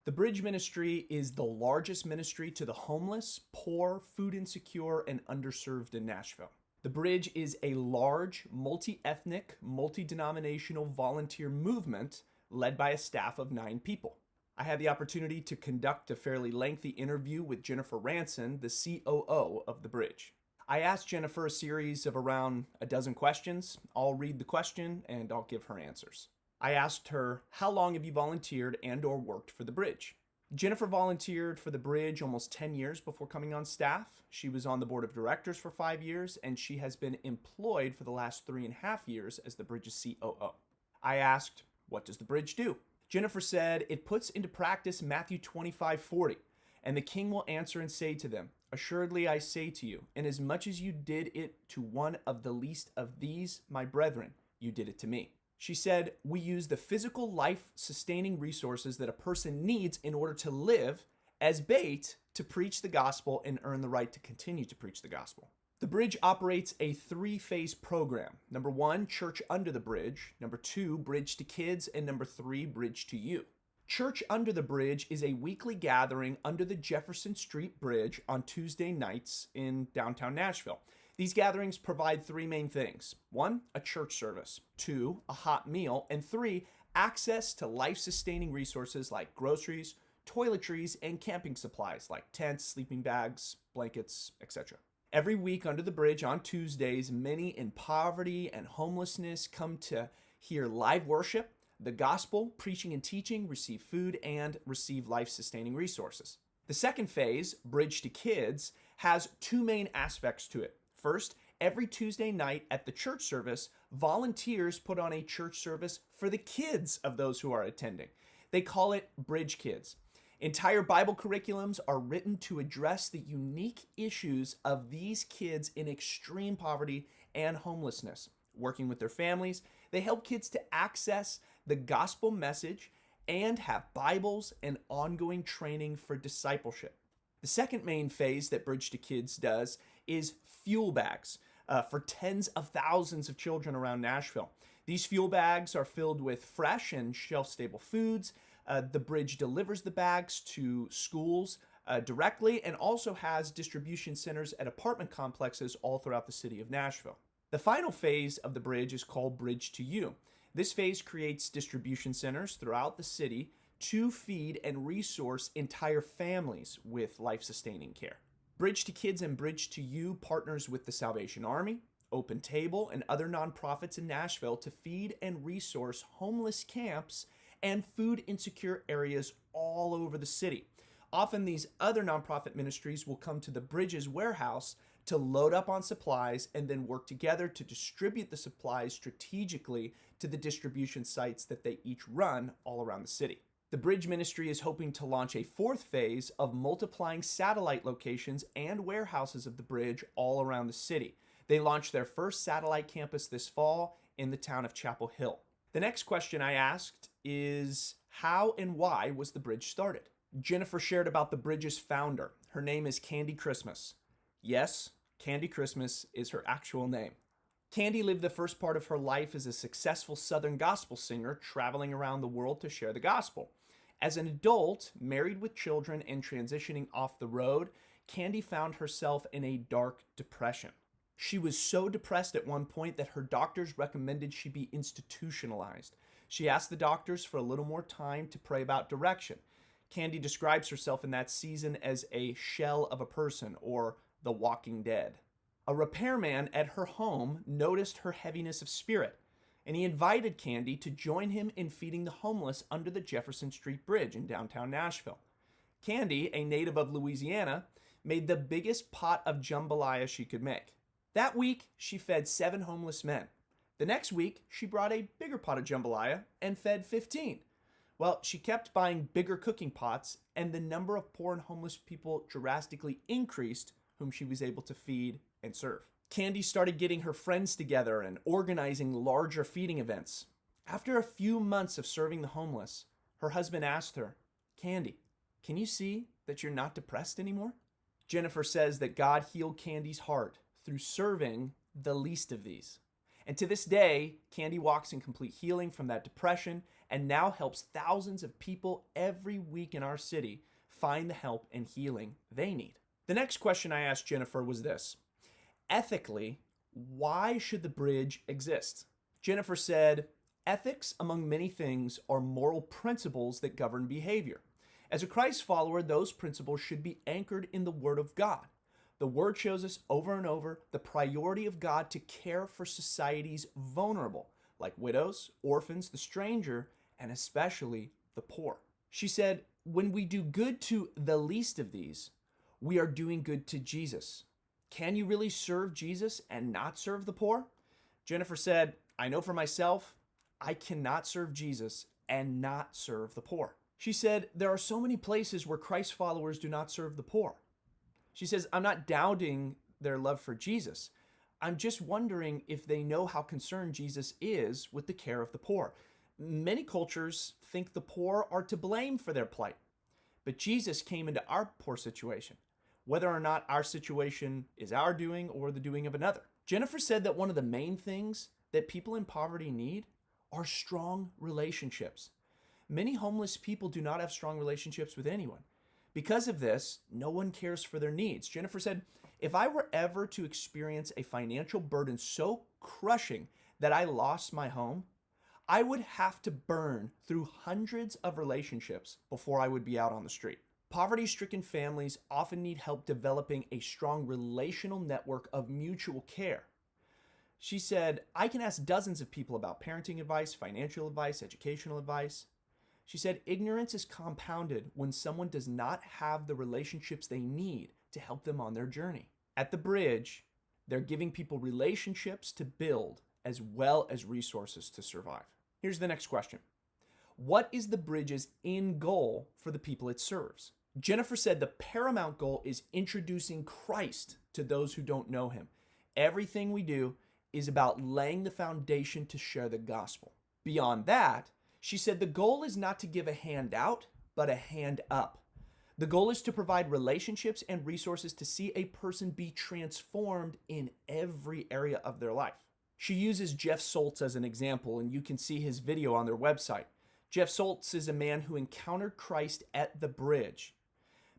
The Bridge Ministry is the largest ministry to the homeless, poor, food insecure, and underserved in Nashville. The Bridge is a large, multi-ethnic, multi-denominational volunteer movement led by a staff of 9 people. I had the opportunity to conduct a fairly lengthy interview with Jennifer Ranson, the COO of the Bridge. I asked Jennifer a series of around a dozen questions. I'll read the question and I'll give her answers. I asked her, how long have you volunteered and or worked for the Bridge? Jennifer volunteered for the Bridge almost 10 years before coming on staff. She was on the board of directors for 5 years, and she has been employed for the last 3.5 years as the Bridge's COO. I asked, what does the Bridge do? Jennifer said, it puts into practice Matthew 25:40, and the king will answer and say to them, assuredly I say to you, inasmuch as you did it to one of the least of these, my brethren, you did it to me. She said, we use the physical life-sustaining resources that a person needs in order to live as bait to preach the gospel and earn the right to continue to preach the gospel. The Bridge operates a 3-phase program. Number 1, Church Under the Bridge. Number 2, Bridge to Kids. And number 3, Bridge to You. Church Under the Bridge is a weekly gathering under the Jefferson Street Bridge on Tuesday nights in downtown Nashville. These gatherings provide 3 main things. 1, a church service. 2, a hot meal. And 3, access to life-sustaining resources like groceries, toiletries, and camping supplies like tents, sleeping bags, blankets, etc. Every week under the Bridge on Tuesdays, many in poverty and homelessness come to hear live worship, the gospel, preaching and teaching, receive food, and receive life-sustaining resources. The second phase, Bridge to Kids, has 2 main aspects to it. First, every Tuesday night at the church service, volunteers put on a church service for the kids of those who are attending. They call it Bridge Kids. Entire Bible curriculums are written to address the unique issues of these kids in extreme poverty and homelessness. Working with their families, they help kids to access the gospel message and have Bibles and ongoing training for discipleship. The second main phase that Bridge to Kids does is fuel bags for tens of thousands of children around Nashville. These fuel bags are filled with fresh and shelf-stable foods. The Bridge delivers the bags to schools directly and also has distribution centers at apartment complexes all throughout the city of Nashville. The final phase of the Bridge is called Bridge to You. This phase creates distribution centers throughout the city to feed and resource entire families with life-sustaining care. Bridge to Kids and Bridge to You partners with the Salvation Army, Open Table, and other nonprofits in Nashville to feed and resource homeless camps and food insecure areas all over the city. Often these other nonprofit ministries will come to the Bridge's warehouse to load up on supplies and then work together to distribute the supplies strategically to the distribution sites that they each run all around the city. The Bridge Ministry is hoping to launch a 4th phase of multiplying satellite locations and warehouses of the Bridge all around the city. They launched their first satellite campus this fall in the town of Chapel Hill. The next question I asked is, how and why was the Bridge started? Jennifer shared about the Bridge's founder. Her name is Candy Christmas. Yes, Candy Christmas is her actual name. Candy lived the first part of her life as a successful Southern gospel singer, traveling around the world to share the gospel. As an adult, married with children and transitioning off the road, Candy found herself in a dark depression. She was so depressed at one point that her doctors recommended she be institutionalized. She asked the doctors for a little more time to pray about direction. Candy describes herself in that season as a shell of a person, or the walking dead. A repairman at her home noticed her heaviness of spirit, and he invited Candy to join him in feeding the homeless under the Jefferson Street Bridge in downtown Nashville. Candy, a native of Louisiana, made the biggest pot of jambalaya she could make. That week, she fed 7 homeless men. The next week, she brought a bigger pot of jambalaya and fed 15. Well, she kept buying bigger cooking pots, and the number of poor and homeless people drastically increased whom she was able to feed and serve. Candy started getting her friends together and organizing larger feeding events. After a few months of serving the homeless, her husband asked her, Candy, can you see that you're not depressed anymore? Jennifer says that God healed Candy's heart through serving the least of these. And to this day, Candy walks in complete healing from that depression and now helps thousands of people every week in our city find the help and healing they need. The next question I asked Jennifer was this: ethically, why should the bridge exist? Jennifer said, ethics, among many things, are moral principles that govern behavior. As a Christ follower, those principles should be anchored in the Word of God. The Word shows us over and over the priority of God to care for society's vulnerable, like widows, orphans, the stranger, and especially the poor. She said, when we do good to the least of these, we are doing good to Jesus. Can you really serve Jesus and not serve the poor? Jennifer said, I know for myself, I cannot serve Jesus and not serve the poor. She said, there are so many places where Christ followers do not serve the poor. She says, I'm not doubting their love for Jesus. I'm just wondering if they know how concerned Jesus is with the care of the poor. Many cultures think the poor are to blame for their plight, but Jesus came into our poor situation, whether or not our situation is our doing or the doing of another. Jennifer said that one of the main things that people in poverty need are strong relationships. Many homeless people do not have strong relationships with anyone. Because of this, no one cares for their needs. Jennifer said, if I were ever to experience a financial burden so crushing that I lost my home, I would have to burn through hundreds of relationships before I would be out on the street. Poverty-stricken families often need help developing a strong relational network of mutual care. She said, I can ask dozens of people about parenting advice, financial advice, educational advice. She said, ignorance is compounded when someone does not have the relationships they need to help them on their journey. At the Bridge, they're giving people relationships to build as well as resources to survive. Here's the next question. What is the Bridge's end goal for the people it serves? Jennifer said the paramount goal is introducing Christ to those who don't know him. Everything we do is about laying the foundation to share the gospel. Beyond that, she said the goal is not to give a hand out, but a hand up. The goal is to provide relationships and resources to see a person be transformed in every area of their life. She uses Jeff Soltz as an example, and you can see his video on their website. Jeff Soltz is a man who encountered Christ at the Bridge.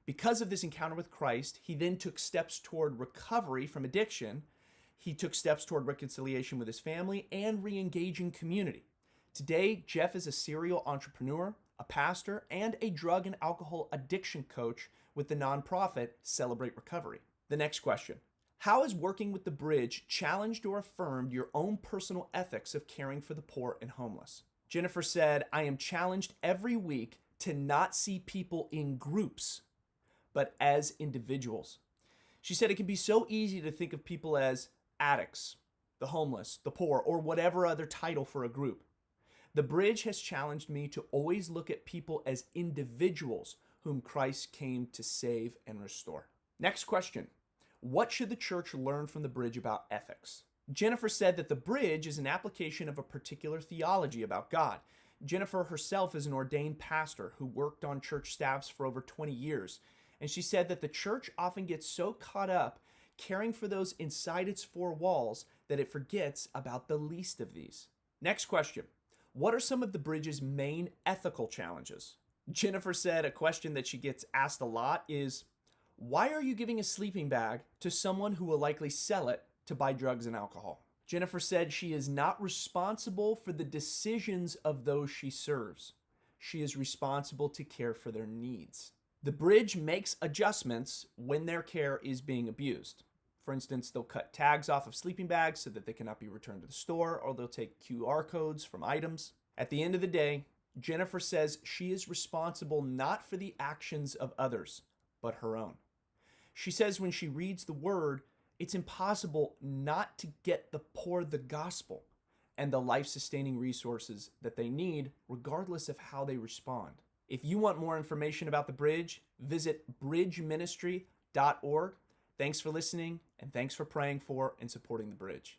Because of this encounter with Christ, he then took steps toward recovery from addiction. He took steps toward reconciliation with his family and re-engaging community. Today, Jeff is a serial entrepreneur, a pastor, and a drug and alcohol addiction coach with the nonprofit Celebrate Recovery. The next question. How has working with the Bridge challenged or affirmed your own personal ethics of caring for the poor and homeless? Jennifer said, I am challenged every week to not see people in groups, but as individuals. She said it can be so easy to think of people as addicts, the homeless, the poor, or whatever other title for a group. The Bridge has challenged me to always look at people as individuals whom Christ came to save and restore. Next question. What should the church learn from the Bridge about ethics? Jennifer said that the Bridge is an application of a particular theology about God. Jennifer herself is an ordained pastor who worked on church staffs for over 20 years. And she said that the church often gets so caught up caring for those inside its four walls that it forgets about the least of these. Next question. What are some of the Bridge's main ethical challenges? Jennifer said a question that she gets asked a lot is, why are you giving a sleeping bag to someone who will likely sell it to buy drugs and alcohol? Jennifer said she is not responsible for the decisions of those she serves. She is responsible to care for their needs. The Bridge makes adjustments when their care is being abused. For instance, they'll cut tags off of sleeping bags so that they cannot be returned to the store, or they'll take QR codes from items. At the end of the day, Jennifer says she is responsible not for the actions of others, but her own. She says when she reads the word, it's impossible not to get the poor the gospel and the life-sustaining resources that they need, regardless of how they respond. If you want more information about the Bridge, visit bridgeministry.org. Thanks for listening, and thanks for praying for and supporting the Bridge.